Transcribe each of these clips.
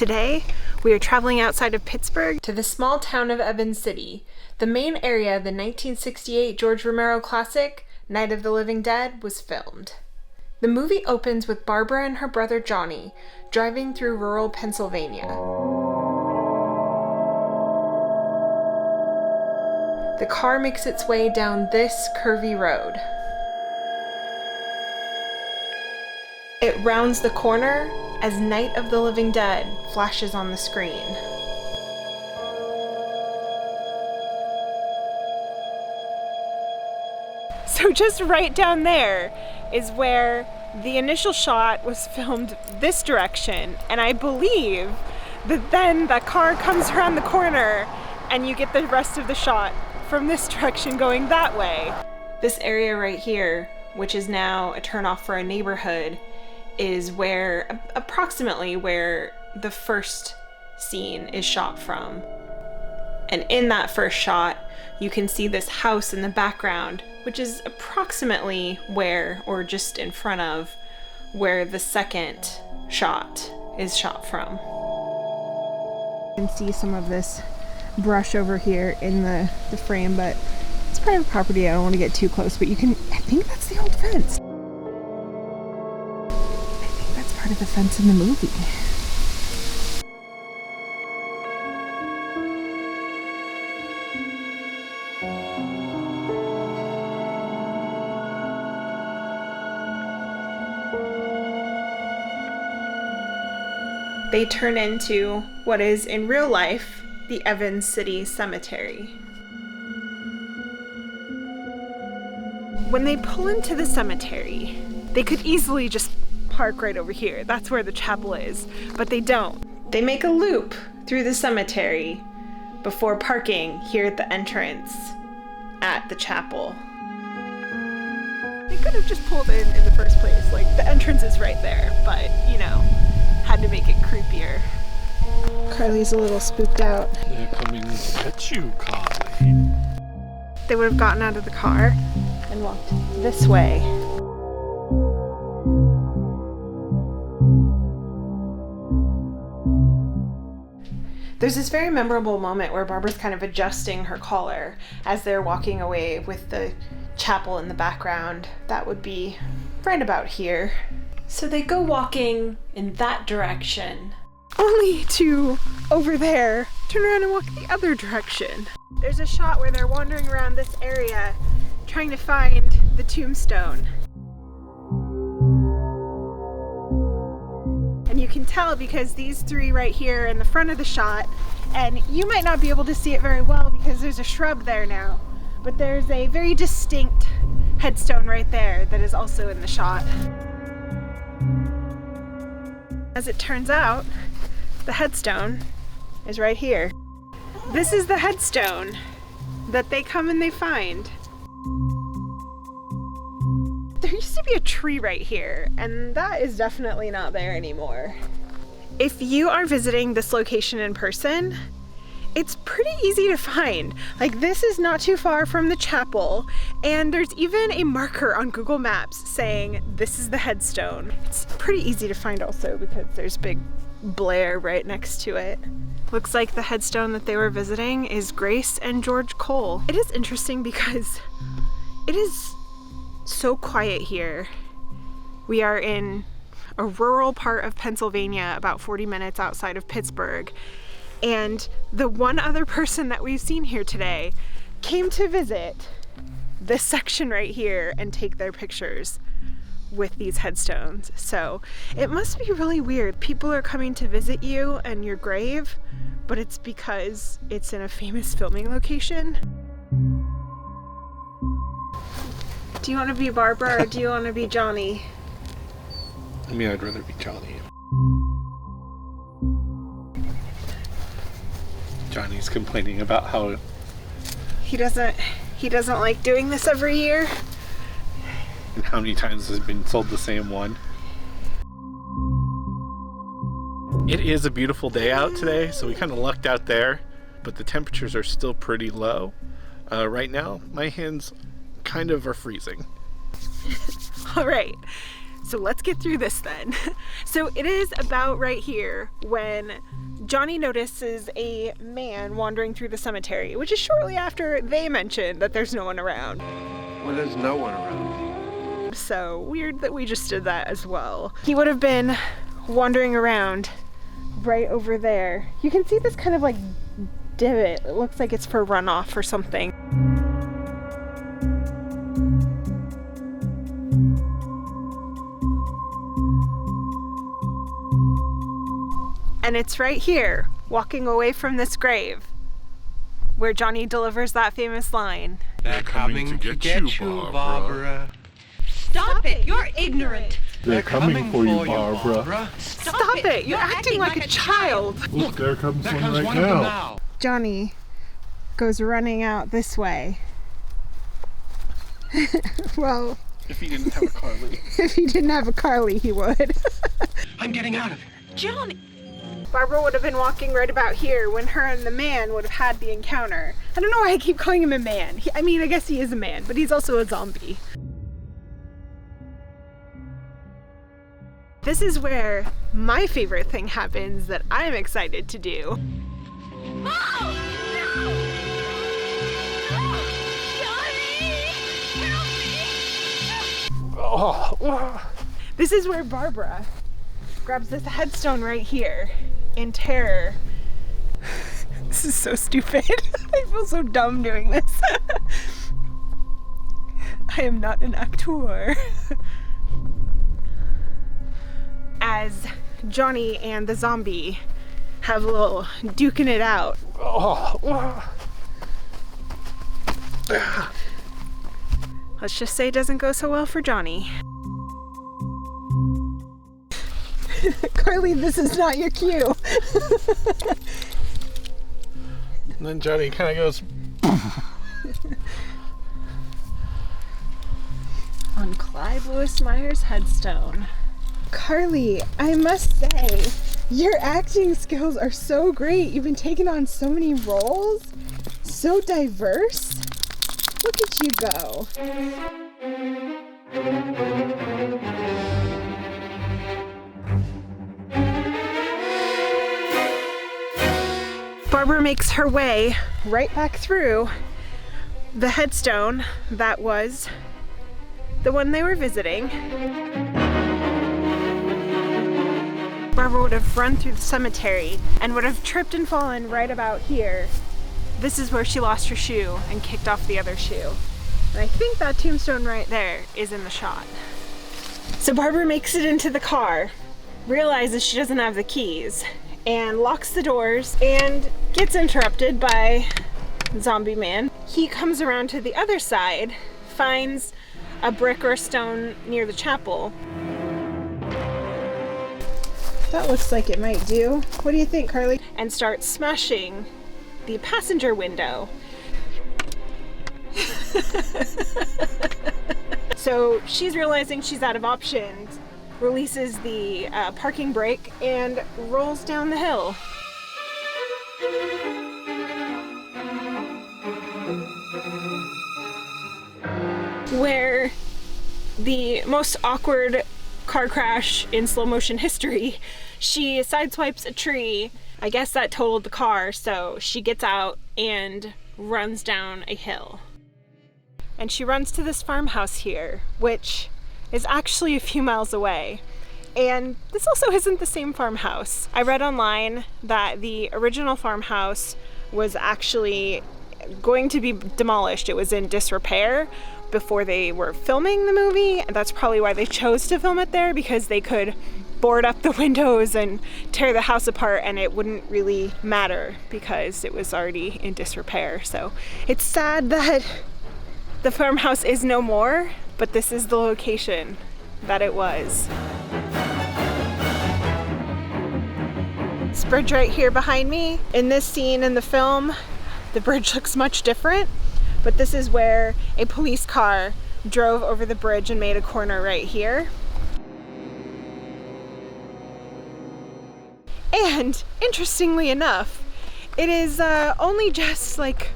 Today, we are traveling outside of Pittsburgh to the small town of Evans City, the main area the 1968 George Romero classic, Night of the Living Dead, was filmed. The movie opens with Barbara and her brother Johnny driving through rural Pennsylvania. The car makes its way down this curvy road. It rounds the corner as Night of the Living Dead flashes on the screen. So just right down there is where the initial shot was filmed this direction, and I believe that then the car comes around the corner and you get the rest of the shot from this direction going that way. This area right here, which is now a turnoff for a neighborhood, is where, approximately where the first scene is shot from. And in that first shot, you can see this house in the background, which is approximately where, or just in front of, where the second shot is shot from. You can see some of this brush over here in the frame, but it's private property. I don't want to get too close, but you can, I think that's the old fence. Part of the fence in the movie. They turn into what is in real life the Evans City Cemetery. When they pull into the cemetery, they could easily just park right over here. That's where the chapel is, but they don't. They make a loop through the cemetery before parking here at the entrance at the chapel. They could have just pulled in the first place. Like, the entrance is right there, but, you know, had to make it creepier. Carly's a little spooked out. They're coming to get you, Carly. They would have gotten out of the car and walked this way. There's this very memorable moment where Barbara's kind of adjusting her collar as they're walking away with the chapel in the background. That would be right about here. So they go walking in that direction, only to, over there, turn around and walk the other direction. There's a shot where they're wandering around this area trying to find the tombstone. And you can tell because these three right here in the front of the shot, and you might not be able to see it very well because there's a shrub there now, but there's a very distinct headstone right there that is also in the shot. As it turns out, the headstone is right here. This is the headstone that they come and they find. There used to be a tree right here, and that is definitely not there anymore. If you are visiting this location in person, it's pretty easy to find. Like, this is not too far from the chapel, and there's even a marker on Google Maps saying this is the headstone. It's pretty easy to find also because there's big Blair right next to it. Looks like the headstone that they were visiting is Grace and George Cole. It is interesting because it is so quiet here. We are in a rural part of Pennsylvania, about 40 minutes outside of Pittsburgh, and the one other person that we've seen here today came to visit this section right here and take their pictures with these headstones. So it must be really weird. People are coming to visit you and your grave, but it's because it's in a famous filming location. Do you want to be Barbara or do you want to be Johnny? I mean, I'd rather be Johnny. Johnny's complaining about how he doesn't like doing this every year. And how many times has been sold the same one. It is a beautiful day out today, so we kind of lucked out there, but the temperatures are still pretty low. Right now, my hands kind of are freezing. All right, So let's get through this then. So it is about right here when Johnny notices a man wandering through the cemetery, which is shortly after they mention that there's no one around. Well, there's no one around. So weird that we just did that as well. He would have been wandering around right over there. You can see this kind of like divot. It looks like it's for runoff or something. And it's right here, walking away from this grave, where Johnny delivers that famous line. They're coming to get you, Barbara. Stop it! You're ignorant! They're coming for you, Barbara. Stop it! You're acting like a child! Look, there comes one right now. Johnny goes running out this way. Well, If he didn't have a Carly. if he didn't have a Carly, he would. I'm getting out of here. Johnny! Barbara would have been walking right about here when her and the man would have had the encounter. I don't know why I keep calling him a man. I mean, I guess he is a man, but he's also a zombie. This is where my favorite thing happens that I'm excited to do. Oh! No! No! Johnny! Help me! Oh, This is where Barbara grabs this headstone right here in terror. This is so stupid. I feel so dumb doing this. I am not an actor. As Johnny and the zombie have a little duking it out. Let's just say it doesn't go so well for Johnny. Carly, this is not your cue. and then Johnny kind of goes, On Clive Lewis Meyer's headstone. Carly, I must say, your acting skills are so great. You've been taking on so many roles, so diverse. Look at you go. Barbara makes her way right back through the headstone that was the one they were visiting. Barbara would have run through the cemetery and would have tripped and fallen right about here. This is where she lost her shoe and kicked off the other shoe. And I think that tombstone right there is in the shot. So Barbara makes it into the car, realizes she doesn't have the keys, and locks the doors and gets interrupted by Zombie Man. He comes around to the other side, finds a brick or a stone near the chapel. That looks like it might do. What do you think, Carly? And starts smashing the passenger window. So she's realizing she's out of options, releases the parking brake and rolls down the hill. Where the most awkward car crash in slow motion history, she sideswipes a tree. I guess that totaled the car, so she gets out and runs down a hill. And she runs to this farmhouse here, which is actually a few miles away. And this also isn't the same farmhouse. I read online that the original farmhouse was actually going to be demolished. It was in disrepair before they were filming the movie. And that's probably why they chose to film it there, because they could board up the windows and tear the house apart and it wouldn't really matter because it was already in disrepair. So it's sad that the farmhouse is no more, but this is the location that it was. This bridge right here behind me, in this scene in the film, the bridge looks much different, but this is where a police car drove over the bridge and made a corner right here. And interestingly enough, it is only just like,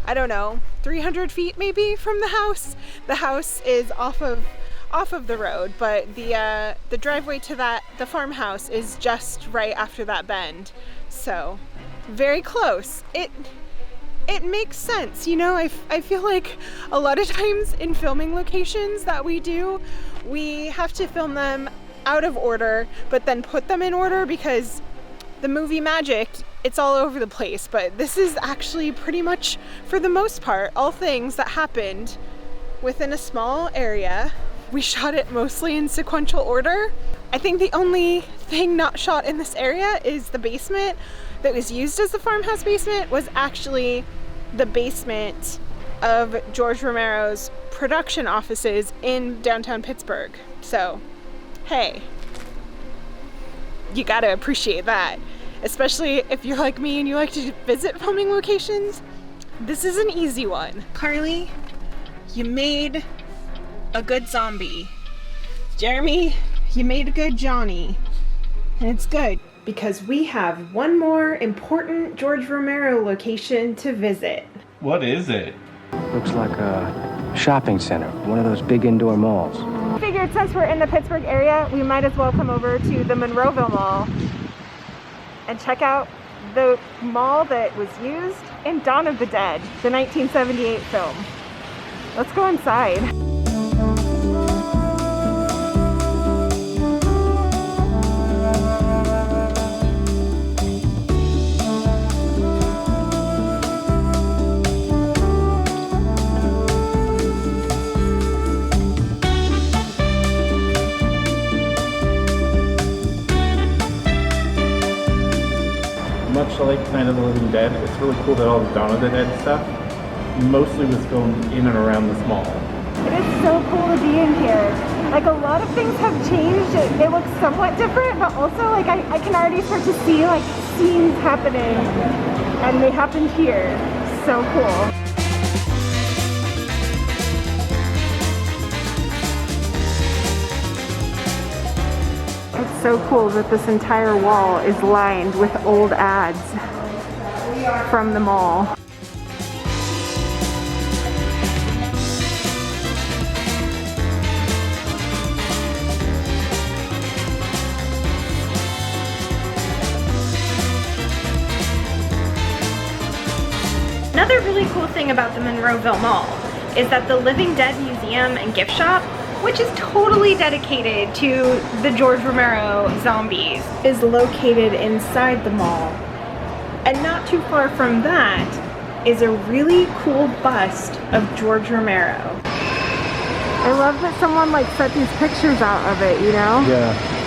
I don't know, 300 feet maybe from the house. The house is off of off of the road, but the driveway to the farmhouse is just right after that bend. So very close. It makes sense, you know. I feel like a lot of times in filming locations that we do, we have to film them out of order, but then put them in order because the movie magic, it's all over the place. But this is actually pretty much, for the most part, all things that happened within a small area. We shot it mostly in sequential order. I think the only thing not shot in this area is the basement that was used as the farmhouse basement was actually the basement of George Romero's production offices in downtown Pittsburgh. So, hey, you gotta appreciate that. Especially if you're like me and you like to visit filming locations. This is an easy one. Carly, you made a good zombie. Jeremy, you made a good Johnny. And it's good because we have one more important George Romero location to visit. What is it? Looks like a shopping center, one of those big indoor malls. I figured since we're in the Pittsburgh area, we might as well come over to the Monroeville Mall and check out the mall that was used in Dawn of the Dead, the 1978 film. Let's go inside. Much like Night of the Living Dead, it's really cool that all the Dawn of the Dead stuff mostly was filmed in and around this mall. It is so cool to be in here. Like, a lot of things have changed. It looks somewhat different, but also like I can already start to see like scenes happening, and they happened here. So cool. It's so cool that this entire wall is lined with old ads from the mall. Another really cool thing about the Monroeville Mall is that the Living Dead Museum and Gift Shop, which is totally dedicated to the George Romero zombies, is located inside the mall. And not too far from that is a really cool bust of George Romero. I love that someone like set these pictures out of it, you know? Yeah.